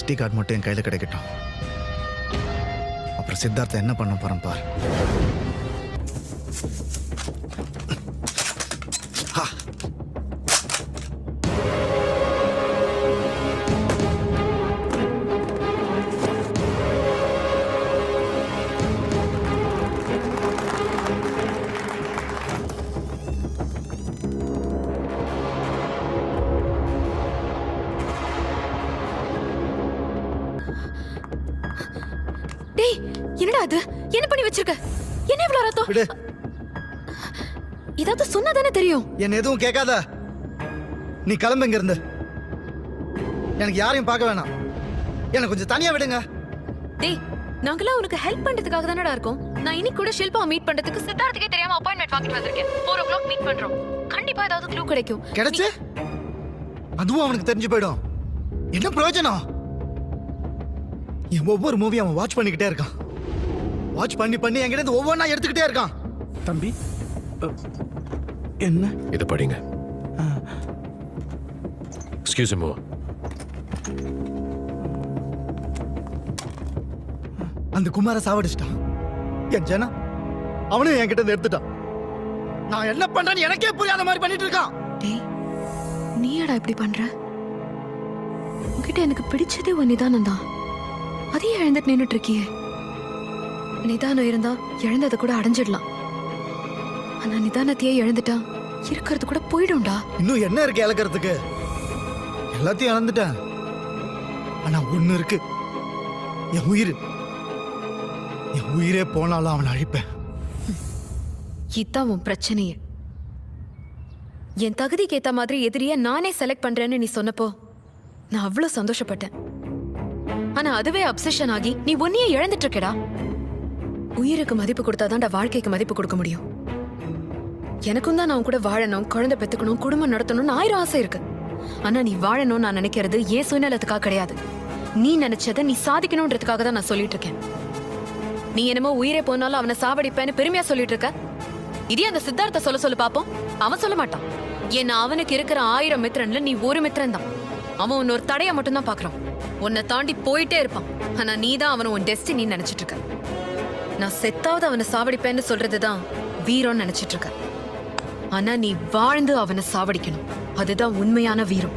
SD card மட்டும் என் கையில் கிடைக்கட்டும். அப்புறம் சித்தார்த்தா என்ன பண்ண போறேன் பார். டேய், என்னடா அது? என்ன பண்ணி வச்சிருக்க? என்ன இவ்வளவு ரத்தம்? விடு. இதாவது சொன்னதானே தெரியும். என்ன எதுவும் கேட்காத. நீ கிளம்பு இங்க இருந்து. எனக்கு யாரையும் பார்க்க வேணாம். எனக்கு கொஞ்சம் தனியா விடுங்க. டேய், நாங்களாம் உனக்கு ஹெல்ப் பண்றதுக்காக தானடா இருக்கோம். நான் இன்னைக்கு கூட ஷில்பாவை மீட் பண்றதுக்கு சித்தார்த்துக்கே தெரியாம அப்பாயின்மெண்ட் வாங்கிட்டு வந்திருக்கேன். 4 o'clock மீட் பண்றோம். கண்டிப்பா ஏதாவது க்ளூ கிடைக்கும். கிடைச்சு அதுவும் அவனுக்கு தெரிஞ்சு போயிடும். என்ன பிரயோஜனம்? என் ஒவ்வொரு மூவி அவன் வாட்ச் பண்ணிக்கிட்டே இருக்கான். வாட்ச் பண்ணி பண்ணி என்கிட்ட ஒவ்வொன்றா எடுத்துக்கிட்டே இருக்கான். தம்பி என்ன இது படிங்க. Excuse me. அந்த குமார சாவடிச்சிட்டான். என் ஜனா அவனும் என்கிட்ட இருந்து எடுத்துட்டான். நான் என்ன பண்றேன்னு எனக்கே புரியாத மாதிரி பண்ணிட்டு இருக்கான். டேய், நீடா இப்படி பண்ற? உன்கிட்ட எனக்கு பிடிச்சதே ஒரு நிதானம் தான். அதையே இழந்துட்டு நின்னுட்டு இருக்கியே. நிதானம் இருந்தா இழந்ததை கூட அடைஞ்சிடலாம். ஆனா நிதானத்தையே இழந்துட்டா இருக்கிறது கூட போயிடும்டா. இன்னும் என்ன இருக்கு இழக்கிறதுக்கு? எல்லாத்தையும் இழந்துட்டேன். ஆனா ஒண்ணு இருக்கு, என் உயிர். என் உயிரே போனாலும் அவனை அழிப்பேன். இதான் உன் பிரச்சனையே. என் தகுதிக்கு ஏத்த மாதிரி எதிரியா நானே செலக்ட் பண்றேன்னு நீ சொன்னப்போ நான் அவ்வளவு சந்தோஷப்பட்டேன். ஆனா அதுவே அப்சஷன் ஆகி நீ ஒன்னையே இழந்துட்டு இருக்கடா. உயிருக்கு மதிப்பு கொடுத்தாதான்டா வாழ்க்கைக்கு மதிப்பு கொடுக்க முடியும். எனக்கும் தான் நான் கூட வாழணும், குழந்தை பெத்துக்கணும், குடும்பம் நடத்தணும்னு 1000 ஆசை இருக்கு. ஆனா நீ வாழணும்னு நான் நினைக்கிறது ஏன் சுயநலத்துக்காக கிடையாது. நீ நினைச்சதை நீ சாதிக்கணும்ன்றதுக்காக தான் நான் சொல்லிட்டு இருக்கேன். நீ என்னமோ உயிரே போனாலும் அவனை சாவடிப்பேன்னு பெருமையா சொல்லிட்டு இருக்க. இதே அந்த சித்தார்த்த சொல்ல பாப்போம். அவன் சொல்ல மாட்டான். ஏன்னா அவனுக்கு இருக்கிற 1000 மித்திரன்ல நீ ஒரு மித்திரன் தான். அவன் உன்ன ஒரு தடையை மட்டும் தான் பாக்குறான். உன்னை தாண்டி போயிட்டே இருப்பான். ஆனா நீ தான் அவனை உன் டெஸ்டினி நினைச்சிட்டு இருக்க. நான் செத்தாவது அவனை சாவடிப்பேன்னு சொல்றதுதான் வீரம் நினைச்சிட்டு இருக்க. ஆனா நீ வாழ்ந்து அவனை சாவடிக்கணும். அதுதான் உண்மையான வீரம்.